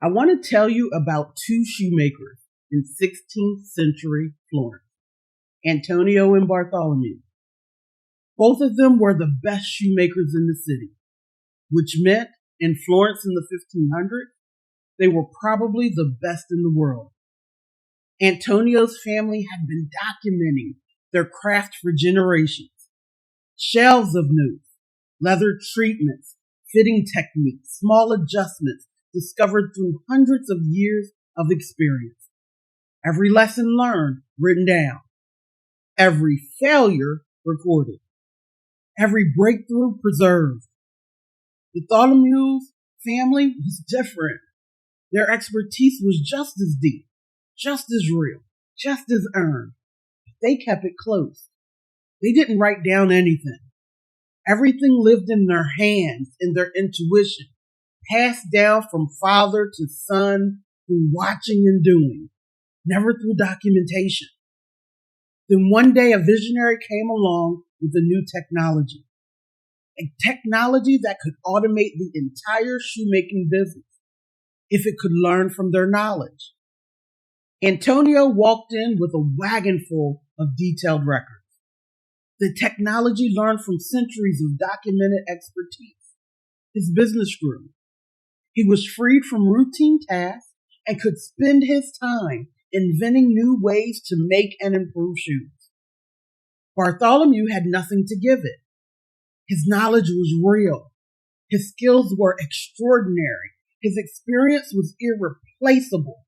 I want to tell you about two shoemakers in 16th century Florence, Antonio and Bartholomew. Both of them were the best shoemakers in the city, which meant in Florence in the 1500s, they were probably the best in the world. Antonio's family had been documenting their craft for generations. Shelves of notes, leather treatments, fitting techniques, small adjustments discovered through hundreds of years of experience. Every lesson learned, written down. Every failure recorded. Every breakthrough preserved. Bartholomew's family was different. Their expertise was just as deep, just as real, just as earned. They kept it close. They didn't write down anything. Everything lived in their hands, in their intuition, passed down from father to son through watching and doing, never through documentation. Then one day a visionary came along with a new technology, a technology that could automate the entire shoemaking business if it could learn from their knowledge. Antonio walked in with a wagon full of detailed records. The technology learned from centuries of documented expertise. His business grew. He was freed from routine tasks and could spend his time inventing new ways to make and improve shoes. Bartholomew had nothing to give it. His knowledge was real. His skills were extraordinary. His experience was irreplaceable.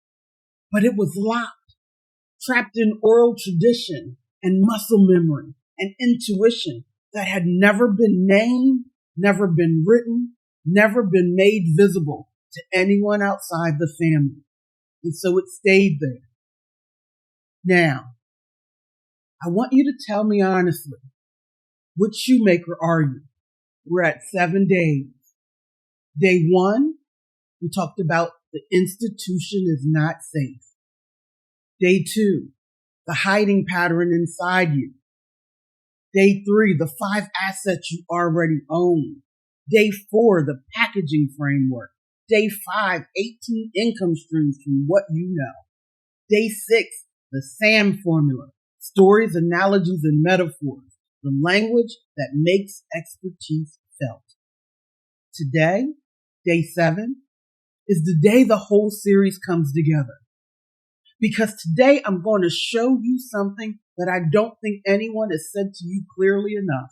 But it was locked, trapped in oral tradition and muscle memory and intuition that had never been named, never been written, never been made visible to anyone outside the family. And so it stayed there. Now, I want you to tell me honestly, which shoemaker are you? We're at 7 days. Day 1, we talked about the institution is not safe. Day 2, the hiding pattern inside you. Day 3, the 5 assets you already own. Day 4, the packaging framework. Day 5, 18 income streams from what you know. Day 6, the SAM formula. Stories, analogies, and metaphors. The language that makes expertise felt. Today, day 7, is the day the whole series comes together. Because today I'm going to show you something that I don't think anyone has said to you clearly enough.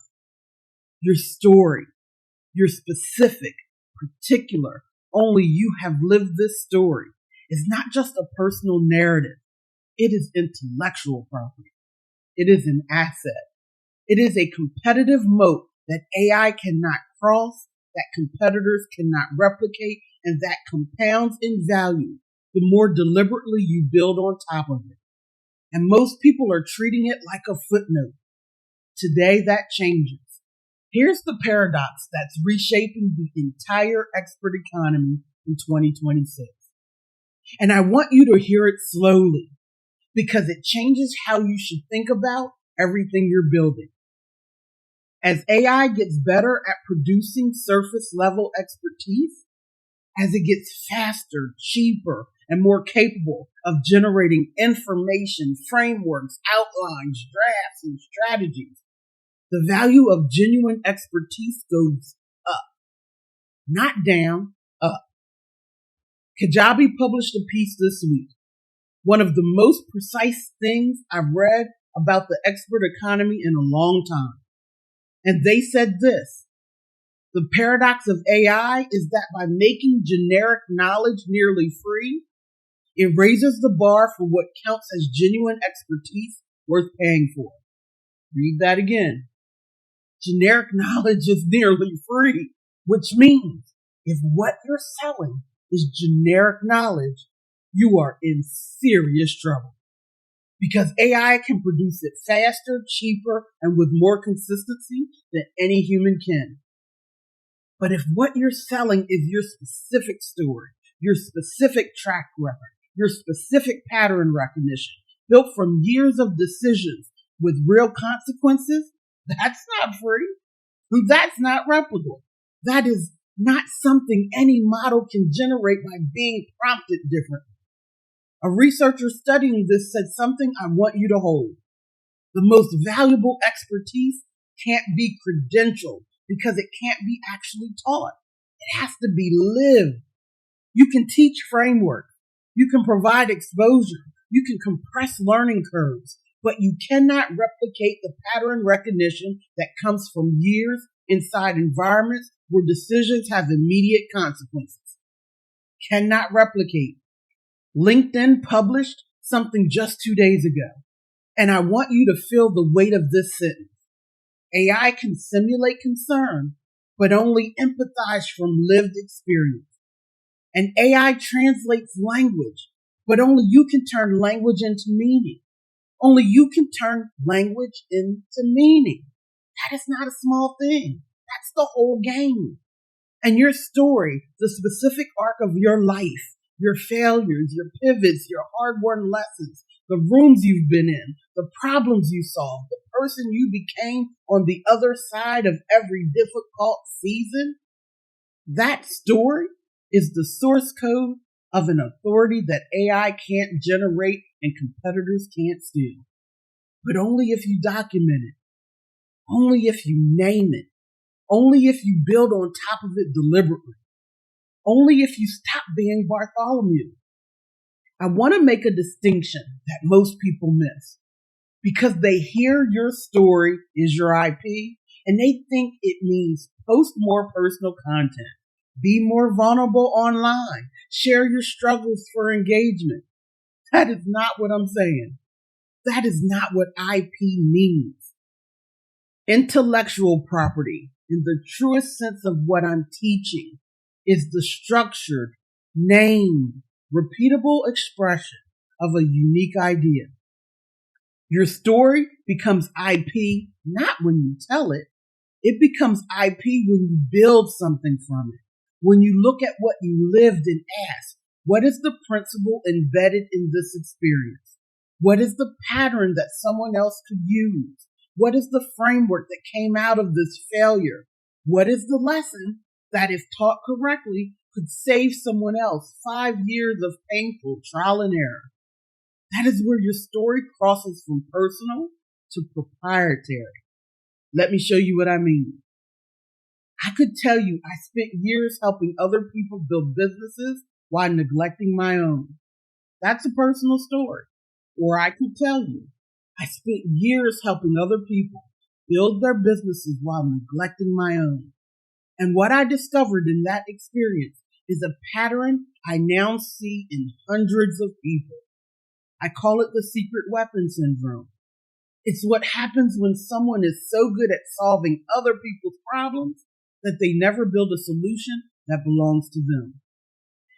Your story, your specific, particular, only you have lived this story, is not just a personal narrative. It is intellectual property. It is an asset. It is a competitive moat that AI cannot cross, that competitors cannot replicate, and that compounds in value the more deliberately you build on top of it. And most people are treating it like a footnote. Today that changes. Here's the paradox that's reshaping the entire expert economy in 2026. And I want you to hear it slowly because it changes how you should think about everything you're building. As AI gets better at producing surface level expertise, as it gets faster, cheaper, and more capable of generating information, frameworks, outlines, drafts, and strategies, the value of genuine expertise goes up. Not down, up. Kajabi published a piece this week. One of the most precise things I've read about the expert economy in a long time. And they said this: the paradox of AI is that by making generic knowledge nearly free, it raises the bar for what counts as genuine expertise worth paying for. Read that again. Generic knowledge is nearly free, which means if what you're selling is generic knowledge, you are in serious trouble. Because AI can produce it faster, cheaper, and with more consistency than any human can. But if what you're selling is your specific story, your specific track record, your specific pattern recognition, built from years of decisions with real consequences, that's not free. That's not replicable. That is not something any model can generate by being prompted differently. A researcher studying this said something I want you to hold. The most valuable expertise can't be credentialed because it can't be actually taught. It has to be lived. You can teach framework. You can provide exposure. You can compress learning curves, but you cannot replicate the pattern recognition that comes from years inside environments where decisions have immediate consequences. Cannot replicate. LinkedIn published something just 2 days ago, and I want you to feel the weight of this sentence. AI can simulate concern, but only empathize from lived experience. And AI translates language, but only you can turn language into meaning. Only you can turn language into meaning. That is not a small thing. That's the whole game. And your story, the specific arc of your life, your failures, your pivots, your hard-won lessons, the rooms you've been in, the problems you solved, the person you became on the other side of every difficult season, that story is the source code of an authority that AI can't generate and competitors can't steal. But only if you document it, only if you name it, only if you build on top of it deliberately, only if you stop being Bartholomew. I want to make a distinction that most people miss because they hear your story is your IP and they think it means post more personal content, be more vulnerable online, share your struggles for engagement. That is not what I'm saying. That is not what IP means. Intellectual property, in the truest sense of what I'm teaching, is the structured, named, repeatable expression of a unique idea. Your story becomes IP not when you tell it. It becomes IP when you build something from it. When you look at what you lived and ask, what is the principle embedded in this experience? What is the pattern that someone else could use? What is the framework that came out of this failure? What is the lesson that, if taught correctly, could save someone else 5 years of painful trial and error? That is where your story crosses from personal to proprietary. Let me show you what I mean. I could tell you I spent years helping other people build businesses while neglecting my own. That's a personal story. Or I could tell you I spent years helping other people build their businesses while neglecting my own. And what I discovered in that experience is a pattern I now see in hundreds of people. I call it the secret weapon syndrome. It's what happens when someone is so good at solving other people's problems that they never build a solution that belongs to them.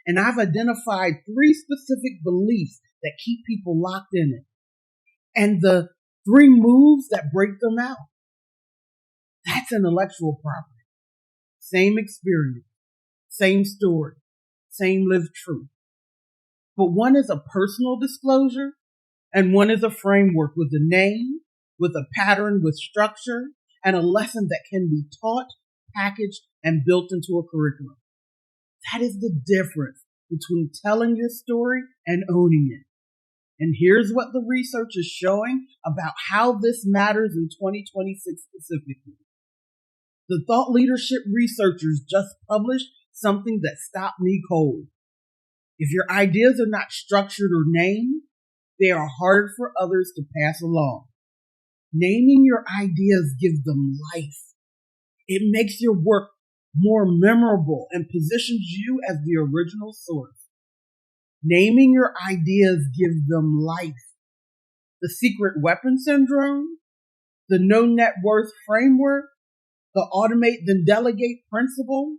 And I've identified 3 specific beliefs that keep people locked in it. And the 3 moves that break them out. That's intellectual property. Same experience, same story, same lived truth. But one is a personal disclosure and one is a framework with a name, with a pattern, with structure, and a lesson that can be taught, packaged, and built into a curriculum. That is the difference between telling your story and owning it. And here's what the research is showing about how this matters in 2026 specifically. The thought leadership researchers just published something that stopped me cold. If your ideas are not structured or named, they are hard for others to pass along. Naming your ideas gives them life. It makes your work more memorable and positions you as the original source. Naming your ideas gives them life. The secret weapon syndrome, the no net worth framework, the automate then delegate principle,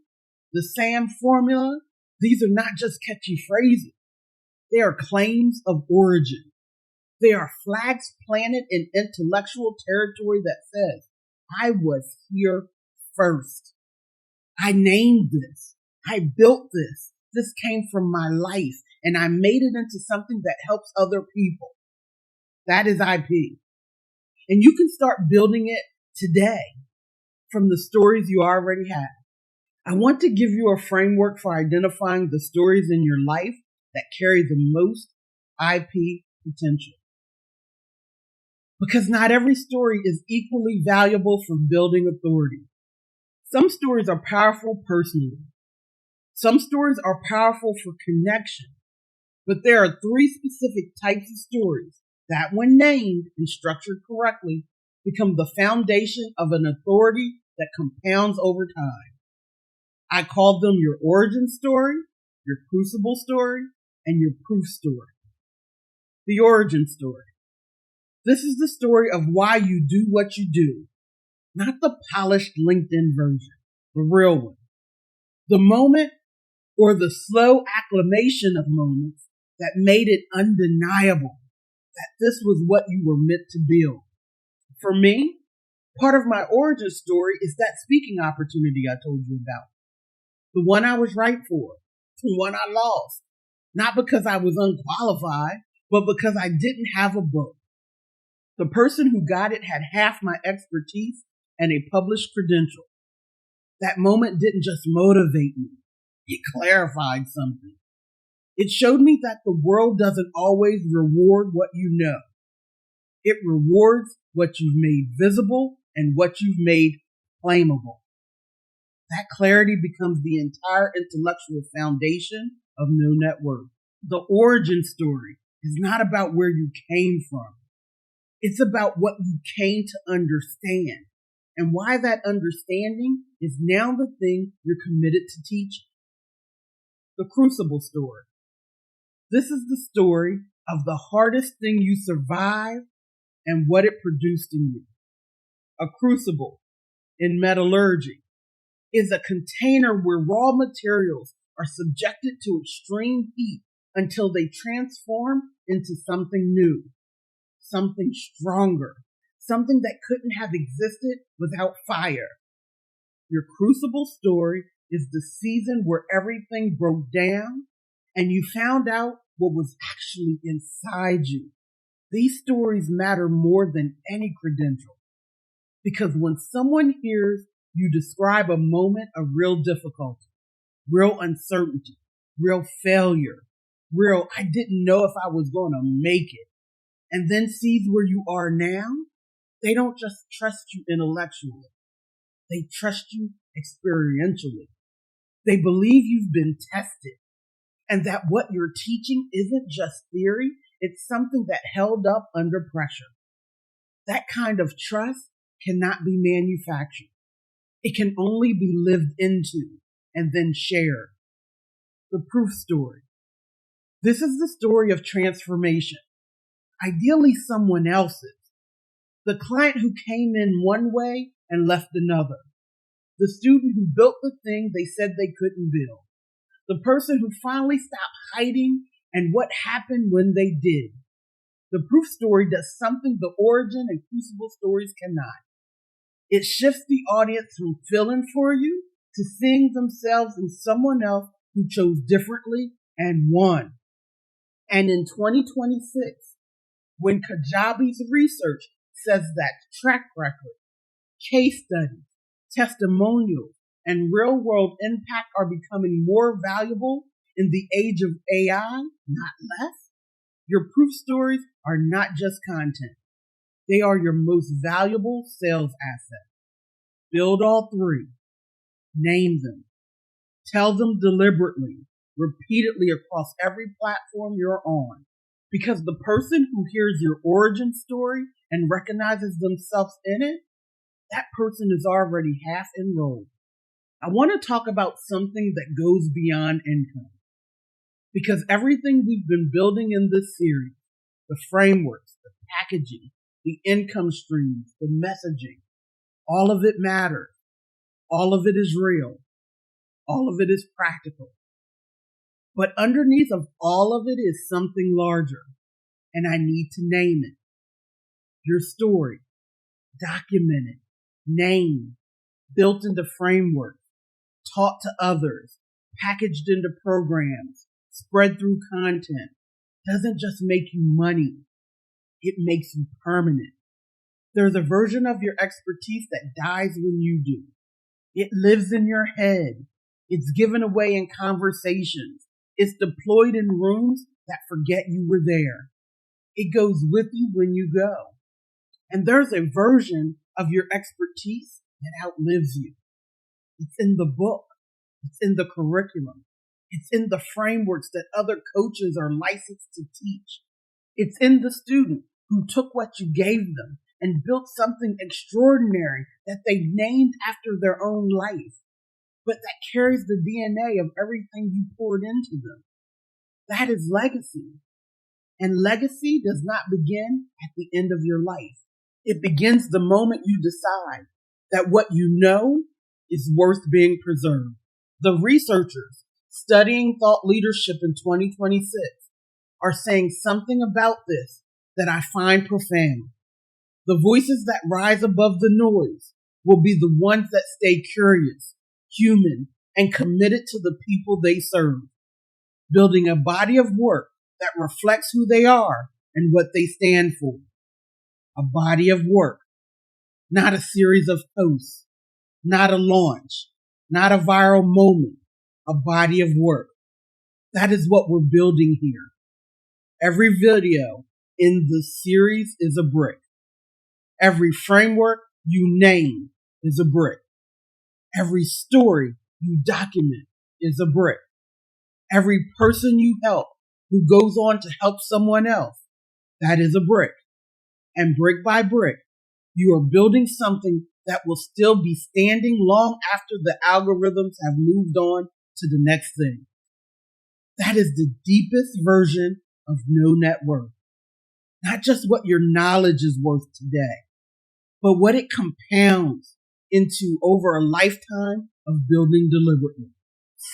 the SAM formula, these are not just catchy phrases. They are claims of origin. They are flags planted in intellectual territory that says, I was here first. I named this. I built this. This came from my life, and I made it into something that helps other people. That is IP. And you can start building it today from the stories you already have. I want to give you a framework for identifying the stories in your life that carry the most IP potential. Because not every story is equally valuable for building authority. Some stories are powerful personally. Some stories are powerful for connection. But there are three specific types of stories that, when named and structured correctly, become the foundation of an authority that compounds over time. I call them your origin story, your crucible story, and your proof story. The origin story. This is the story of why you do what you do, not the polished LinkedIn version, the real one. The moment or the slow acclamation of moments that made it undeniable that this was what you were meant to build. For me, part of my origin story is that speaking opportunity I told you about. The one I was right for, the one I lost. Not because I was unqualified, but because I didn't have a book. The person who got it had half my expertise and a published credential. That moment didn't just motivate me. It clarified something. It showed me that the world doesn't always reward what you know. It rewards what you've made visible and what you've made claimable. That clarity becomes the entire intellectual foundation of no net worth. The origin story is not about where you came from. It's about what you came to understand and why that understanding is now the thing you're committed to teaching. The crucible story. This is the story of the hardest thing you survived and what it produced in you. A crucible, in metallurgy, is a container where raw materials are subjected to extreme heat until they transform into something new, something stronger, something that couldn't have existed without fire. Your crucible story is the season where everything broke down and you found out what was actually inside you. These stories matter more than any credential, because when someone hears you describe a moment of real difficulty, real uncertainty, real failure, real I didn't know if I was going to make it, and then sees where you are now, they don't just trust you intellectually. They trust you experientially. They believe you've been tested and that what you're teaching isn't just theory, it's something that held up under pressure. That kind of trust cannot be manufactured. It can only be lived into and then shared. The proof story. This is the story of transformation, ideally someone else's. The client who came in one way and left another. The student who built the thing they said they couldn't build. The person who finally stopped hiding and what happened when they did. The proof story does something the origin and crucible stories cannot. It shifts the audience from feeling for you to seeing themselves in someone else who chose differently and won. And in 2026, when Kajabi's research says that track record, case studies, testimonials, and real-world impact are becoming more valuable in the age of AI, not less, your proof stories are not just content. They are your most valuable sales asset. Build all three. Name them. Tell them deliberately, repeatedly across every platform you're on. Because the person who hears your origin story and recognizes themselves in it, that person is already half enrolled. I want to talk about something that goes beyond income. Because everything we've been building in this series, the frameworks, the packaging, the income streams, the messaging, all of it matters. All of it is real. All of it is practical. But underneath of all of it is something larger, and I need to name it. Your story, documented, named, built into frameworks, taught to others, packaged into programs, spread through content, doesn't just make you money. It makes you permanent. There's a version of your expertise that dies when you do. It lives in your head, It's given away in conversations. It's deployed in rooms that forget you were there. It goes with you when you go. And there's a version of your expertise that outlives you. It's in the book. It's in the curriculum. It's in the frameworks that other coaches are licensed to teach. It's in the student who took what you gave them and built something extraordinary that they named after their own life, but that carries the DNA of everything you poured into them. That is legacy. And legacy does not begin at the end of your life. It begins the moment you decide that what you know is worth being preserved. The researchers studying thought leadership in 2026 are saying something about this that I find profound. The voices that rise above the noise will be the ones that stay curious, human, and committed to the people they serve, building a body of work that reflects who they are and what they stand for. A body of work, not a series of posts, not a launch, not a viral moment, a body of work. That is what we're building here. Every video in the series is a brick. Every framework you name is a brick. Every story you document is a brick. Every person you help who goes on to help someone else, that is a brick. And brick by brick, you are building something that will still be standing long after the algorithms have moved on to the next thing. That is the deepest version of no net worth. Not just what your knowledge is worth today, but what it compounds into over a lifetime of building deliberately.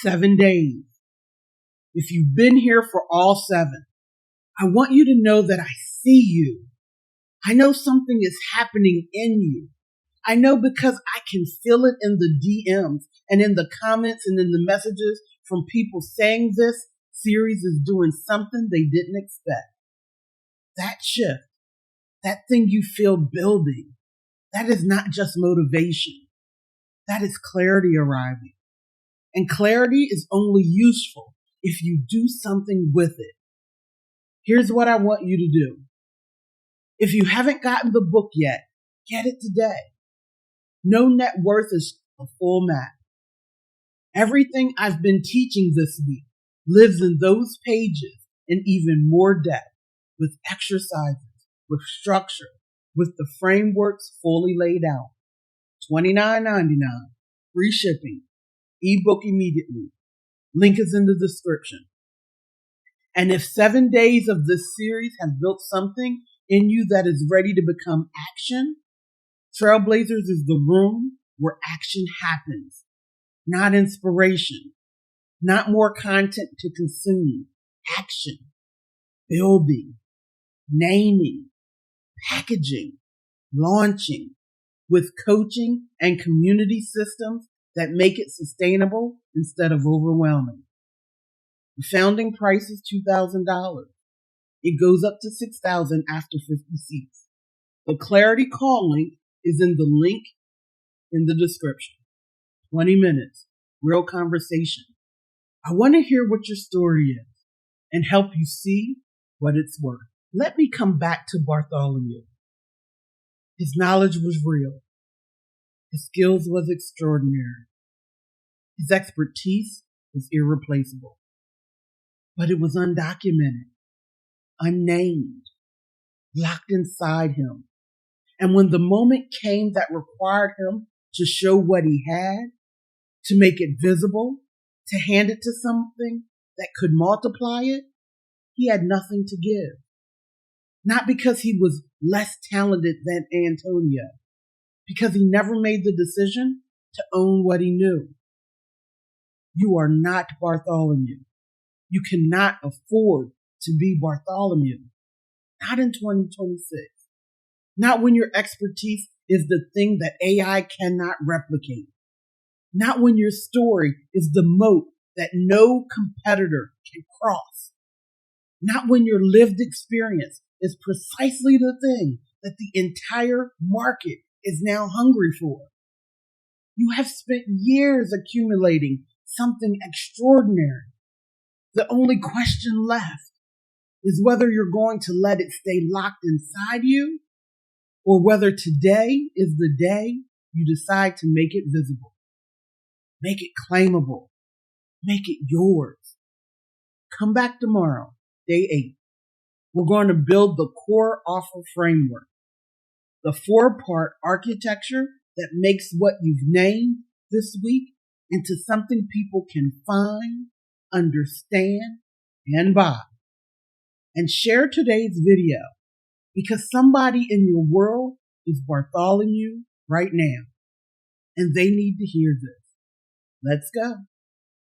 7 days. If you've been here for all 7, I want you to know that I see you. I know something is happening in you. I know because I can feel it in the DMs and in the comments and in the messages from people saying this series is doing something they didn't expect. That shift, that thing you feel building, that is not just motivation. That is clarity arriving. And clarity is only useful if you do something with it. Here's what I want you to do. If you haven't gotten the book yet, get it today. No net worth is a full map. Everything I've been teaching this week lives in those pages in even more depth, with exercises, with structure, with the frameworks fully laid out. $29.99, free shipping, ebook immediately. Link is in the description. And if 7 days of this series have built something in you that is ready to become action, Trailblazers is the room where action happens, not inspiration, not more content to consume. Action, building, naming, packaging, launching, with coaching and community systems that make it sustainable instead of overwhelming. The founding price is $2,000. It goes up to $6,000 after 50 seats. The Clarity Call link is in the link in the description. 20 minutes, real conversation. I want to hear what your story is and help you see what it's worth. Let me come back to Bartholomew. His knowledge was real. His skills was extraordinary. His expertise was irreplaceable. But it was undocumented, unnamed, locked inside him. And when the moment came that required him to show what he had, to make it visible, to hand it to something that could multiply it, he had nothing to give. Not because he was less talented than Antonio, because he never made the decision to own what he knew. You are not Bartholomew. You cannot afford to be Bartholomew. Not in 2026. Not when your expertise is the thing that AI cannot replicate. Not when your story is the moat that no competitor can cross. Not when your lived experience is precisely the thing that the entire market is now hungry for. You have spent years accumulating something extraordinary. The only question left is whether you're going to let it stay locked inside you or whether today is the day you decide to make it visible, make it claimable, make it yours. Come back tomorrow, day 8. We're going to build the core offer framework, the 4-part architecture that makes what you've named this week into something people can find, understand, and buy. And share today's video because somebody in your world is Bartholomew right now, and they need to hear this. Let's go.